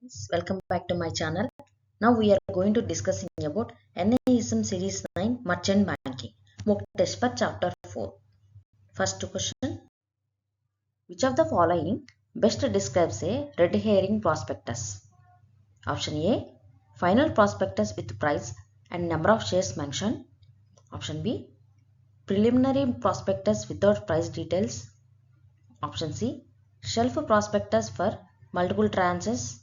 Friends, welcome back to my channel. Now we are going to discussing about NISM Series 9 Merchant Banking mock test for chapter 4. First question: which of the following best describes a red herring prospectus? Option A: final prospectus with price and number of shares mentioned. Option B: preliminary prospectus without price details. Option C: shelf prospectus for multiple tranches.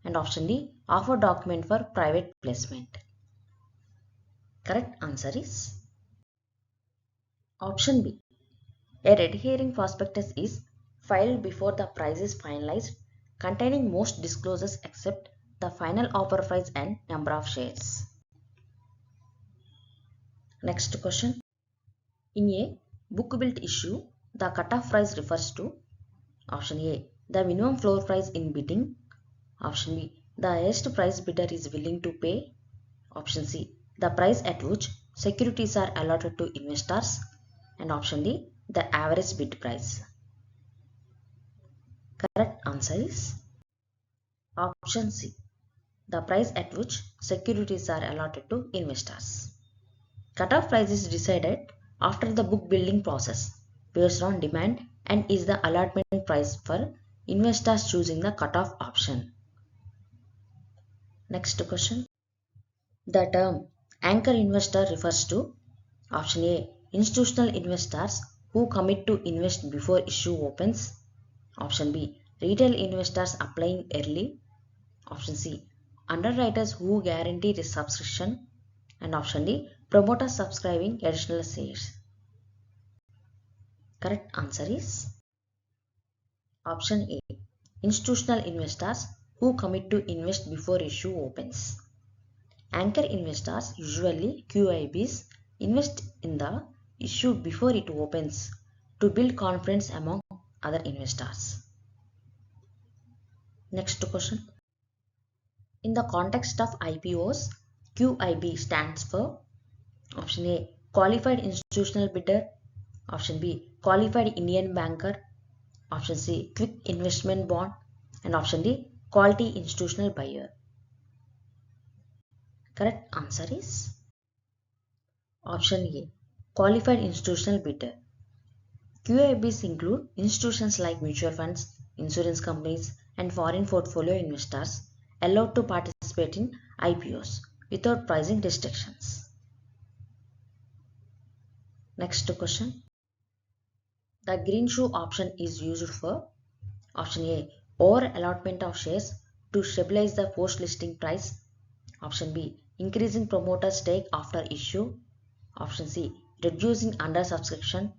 And option D: offer document for private placement. Correct answer is option B. A red herring prospectus is filed before the price is finalized, containing most disclosures except the final offer price and number of shares. Next question. In a book built issue, the cutoff price refers to option A: the minimum floor price in bidding. Option B: the highest price bidder is willing to pay. Option C: the price at which securities are allotted to investors. And option D: the average bid price. Correct answer is option C: the price at which securities are allotted to investors. Cutoff price is decided after the book building process based on demand and is the allotment price for investors choosing the cutoff option. Next question. The term anchor investor refers to option A: institutional investors who commit to invest before issue opens. Option B: retail investors applying early. Option C: underwriters who guarantee the subscription. And option D: promoters subscribing additional shares. Correct answer is option A: institutional investors who commit to invest before issue opens. Anchor investors, usually QIBs, invest in the issue before it opens to build confidence among other investors. Next question. In the context of IPOs, QIB stands for option A: qualified institutional bidder. Option B: qualified Indian banker. Option C: quick investment bond. And option D: quality institutional buyer. Correct answer is option A: qualified institutional bidder. QIBs include institutions like mutual funds, insurance companies, and foreign portfolio investors allowed to participate in IPOs without pricing restrictions. Next question. The green shoe option is used for option A: over allotment of shares to stabilize the post listing price. Option B: increasing promoter stake after issue. Option C: reducing under subscription.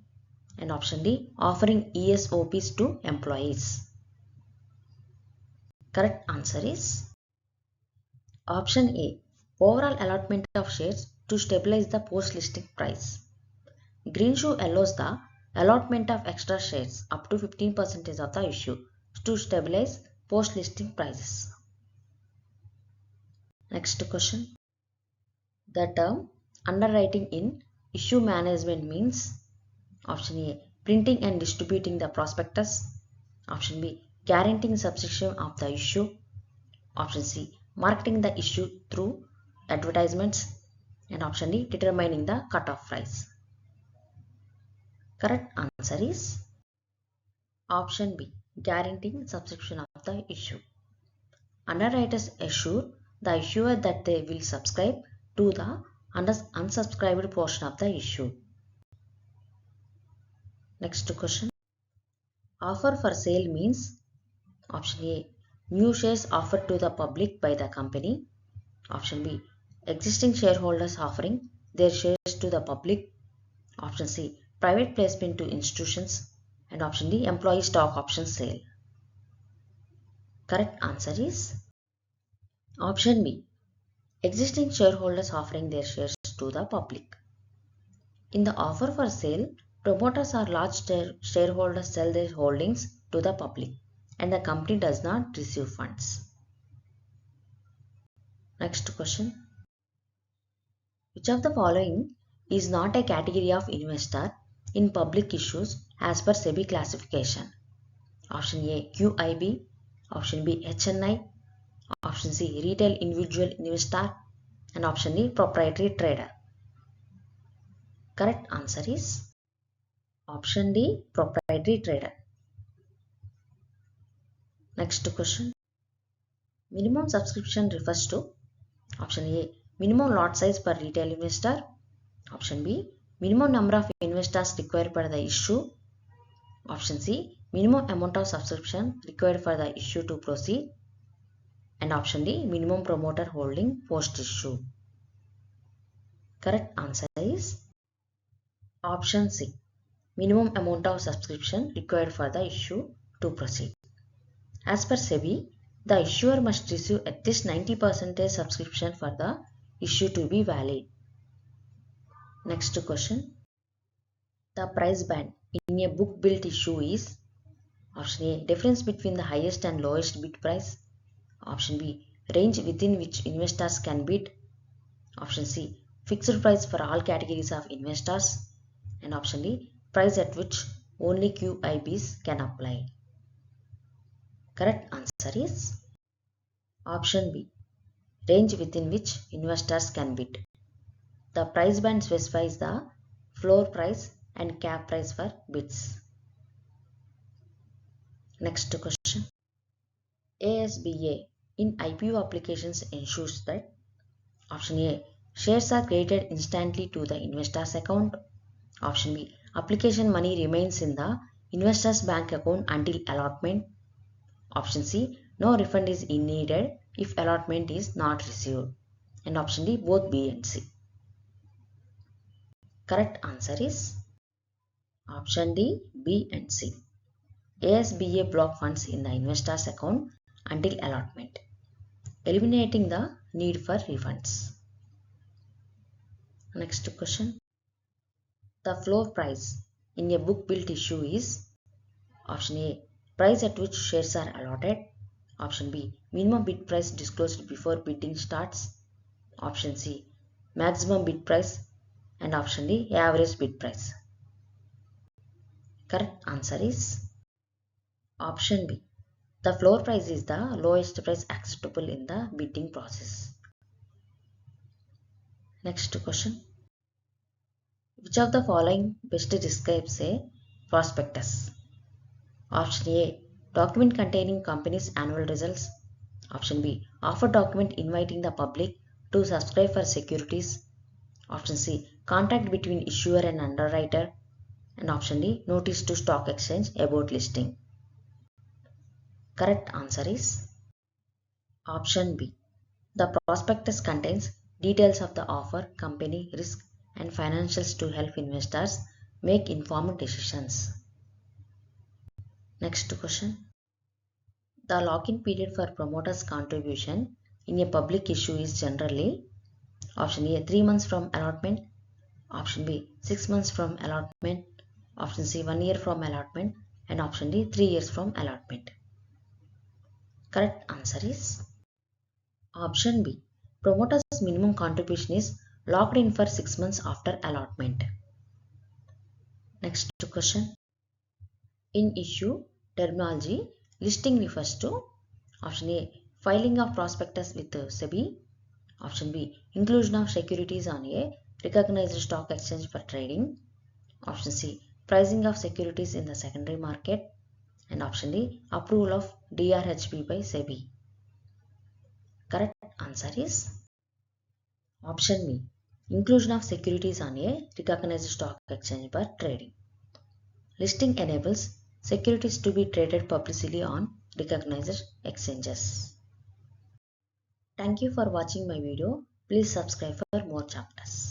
And option D: offering ESOPs to employees. Correct answer is option A: overall allotment of shares to stabilize the post listing price. Green shoe allows the allotment of extra shares up to 15% of the issue to stabilize post listing prices. Next question. The term underwriting in issue management means option A: printing and distributing the prospectus. Option B: guaranteeing subscription of the issue. Option C: marketing the issue through advertisements. And option D: determining the cutoff price. Correct answer is option B: guaranteeing subscription of the issue. Underwriters assure the issuer that they will subscribe to the unsubscribed portion of the issue. Next question. Offer for sale means option A: new shares offered to the public by the company. Option B: existing shareholders offering their shares to the public. Option C: private placement to institutions. And option D: employee stock option sale. Correct answer is option B: existing shareholders offering their shares to the public. In the offer for sale, promoters or large shareholders sell their holdings to the public and the company does not receive funds. Next question. Which of the following is not a category of investor in public issues as per SEBI classification? Option A: QIB. Option B: HNI. Option C, retail individual investor. And option D, proprietary trader. Correct answer is option D, proprietary trader. Next question. Minimum subscription refers to option A, minimum lot size per retail investor. Option B, minimum number of investors required for the issue. Option C, minimum amount of subscription required for the issue to proceed. And option D, minimum promoter holding post issue. Correct answer is option C, minimum amount of subscription required for the issue to proceed. As per SEBI, the issuer must receive at least 90% subscription for the issue to be valid. Next question. The price band in a book built issue is option A, difference between the highest and lowest bid price. Option B, range within which investors can bid. Option C, fixed price for all categories of investors. And option D, price at which only QIBs can apply. Correct answer is option B, range within which investors can bid. The price band specifies the floor price and cap price for bids. Next question. ASBA in IPO applications ensures that option A, shares are credited instantly to the investor's account. Option B, application money remains in the investor's bank account until allotment. Option C, no refund is needed if allotment is not received. And option D, both B and C. Correct answer is option D, B and C. ASBA block funds in the investor's account until allotment, eliminating the need for refunds. Next question. The floor price in a book built issue is option A, price at which shares are allotted. Option B, minimum bid price disclosed before bidding starts. Option C, maximum bid price. And option D, average bid price. Correct answer is option B. The floor price is the lowest price acceptable in the bidding process. Next question. Which of the following best describes a prospectus? Option A, document containing company's annual results. Option B, offer document inviting the public to subscribe for securities. Option C, contract between issuer and underwriter. And option D, notice to stock exchange about listing. Correct answer is option B. The prospectus contains details of the offer, company, risk and financials to help investors make informed decisions. Next question. The lock-in period for promoters' contribution in a public issue is generally option A, 3 months from allotment. Option B, 6 months from allotment. Option C, 1 year from allotment. And option D, 3 years from allotment. Correct answer is option B. Promoters' minimum contribution is locked in for 6 months after allotment. Next question. In issue terminology, listing refers to option A, filing of prospectus with SEBI. Option B, inclusion of securities on a recognized stock exchange for trading. Option C, pricing of securities in the secondary market. And option D, approval of DRHP by SEBI. Correct answer is option B, inclusion of securities on a recognized stock exchange for trading. Listing enables securities to be traded publicly on recognized exchanges. Thank you for watching my video. Please subscribe for more chapters.